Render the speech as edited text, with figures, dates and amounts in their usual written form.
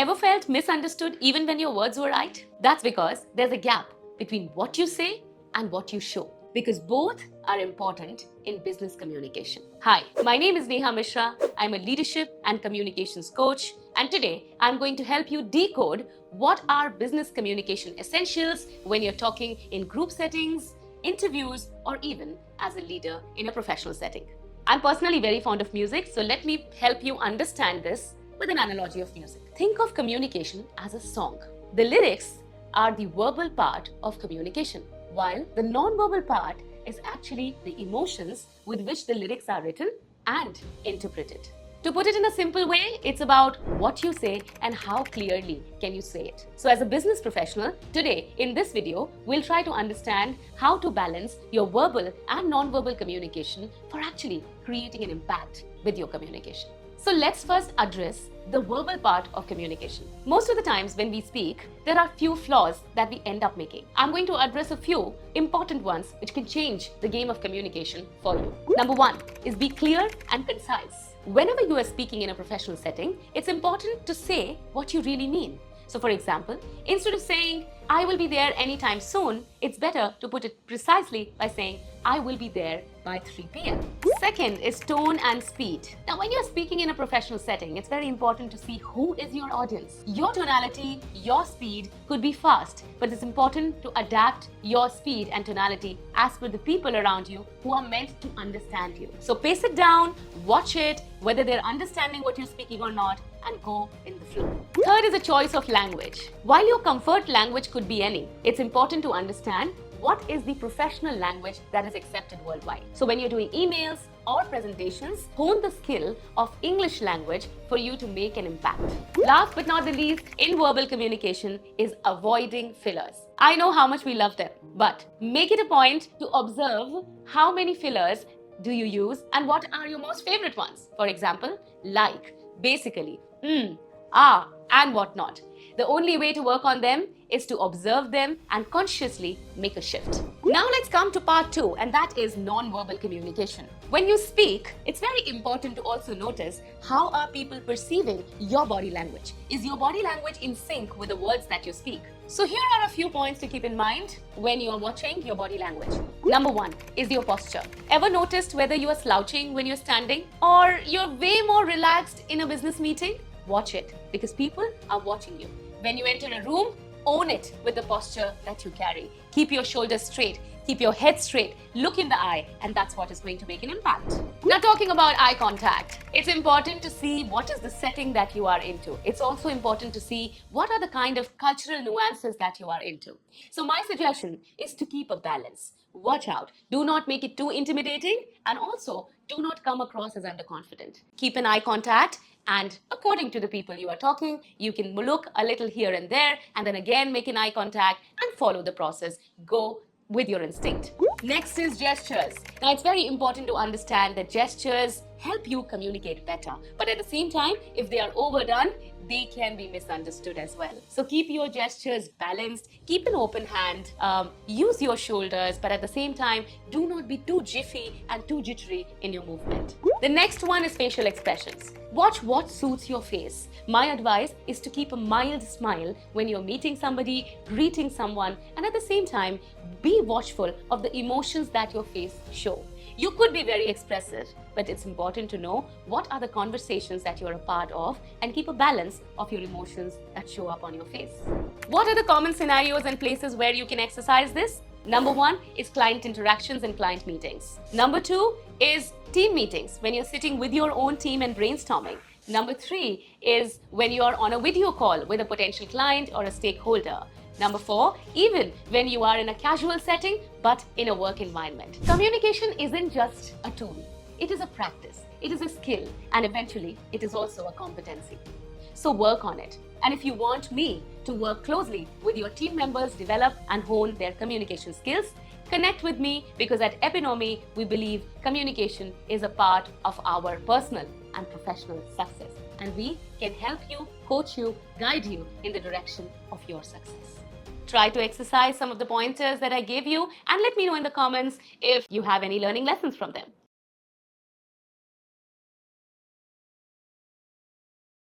Ever felt misunderstood even when your words were right? That's because there's a gap between what you say and what you show, because both are important in business communication. Hi, my name is Neha Mishra. I'm a leadership and communications coach, and today I'm going to help you decode what are business communication essentials when you're talking in group settings, interviews, or even as a leader in a professional setting. I'm personally very fond of music, so let me help you understand this with an analogy of music. Think of communication as a song. The lyrics are the verbal part of communication, while the non-verbal part is actually the emotions with which the lyrics are written and interpreted. To put it in a simple way, it's about what you say and how clearly can you say it. So as a business professional, today in this video, we'll try to understand how to balance your verbal and non-verbal communication for actually creating an impact with your communication. So let's first address the verbal part of communication. Most of the times when we speak, there are few flaws that we end up making. I'm going to address a few important ones which can change the game of communication for you. Number one is be clear and concise. Whenever you are speaking in a professional setting, it's important to say what you really mean. So for example, instead of saying, I will be there anytime soon, it's better to put it precisely by saying, I will be there by 3 p.m. Second is tone and speed. Now, when you're speaking in a professional setting, it's very important to see who is your audience. Your tonality, your speed could be fast, but it's important to adapt your speed and tonality as per the people around you who are meant to understand you. So pace it down, watch it, whether they're understanding what you're speaking or not, and go in the flow. Third is a choice of language. While your comfort language could be any, it's important to understand what is the professional language that is accepted worldwide. So when you're doing emails or presentations, hone the skill of English language for you to make an impact. Last but not the least, in verbal communication is avoiding fillers. I know how much we love them, but make it a point to observe how many fillers do you use and what are your most favorite ones. For example, like, basically, and whatnot. The only way to work on them is to observe them and consciously make a shift. Now let's come to part 2, and that is non-verbal communication. When you speak, it's very important to also notice how are people perceiving your body language. Is your body language in sync with the words that you speak? So here are a few points to keep in mind when you're watching your body language. Number 1 is your posture. Ever noticed whether you are slouching when you're standing or you're way more relaxed in a business meeting? Watch it, because people are watching you. When you enter a room, own it with the posture that you carry. Keep your shoulders straight, keep your head straight, look in the eye, and that's what is going to make an impact. Now, talking about eye contact, it's important to see what is the setting that you are into. It's also important to see what are the kind of cultural nuances that you are into. So my suggestion is to keep a balance. Watch out. Do not make it too intimidating, and also do not come across as underconfident. Keep an eye contact, and according to the people you are talking, you can look a little here and there, and then again make an eye contact and follow the process. Go with your instinct. Next is gestures. Now, it's very important to understand that gestures help you communicate better, but at the same time, if they are overdone, they can be misunderstood as well. So keep your gestures balanced, keep an open hand, use your shoulders, but at the same time, do not be too jiffy and too jittery in your movement. The next one is facial expressions. Watch what suits your face. My advice is to keep a mild smile when you're meeting somebody, greeting someone, and at the same time, be watchful of the emotions that your face show. You could be very expressive, but it's important to know what are the conversations that you're a part of and keep a balance of your emotions that show up on your face. What are the common scenarios and places where you can exercise this? Number 1 is client interactions and client meetings. Number 2 is team meetings, when you're sitting with your own team and brainstorming. Number 3 is when you're on a video call with a potential client or a stakeholder. Number 4, even when you are in a casual setting, but in a work environment. Communication isn't just a tool. It is a practice. It is a skill. And eventually, it is also a competency. So work on it. And if you want me to work closely with your team members, develop and hone their communication skills, connect with me, because at Epinomi, we believe communication is a part of our personal and professional success. And we can help you, coach you, guide you in the direction of your success. Try to exercise some of the pointers that I gave you and let me know in the comments if you have any learning lessons from them.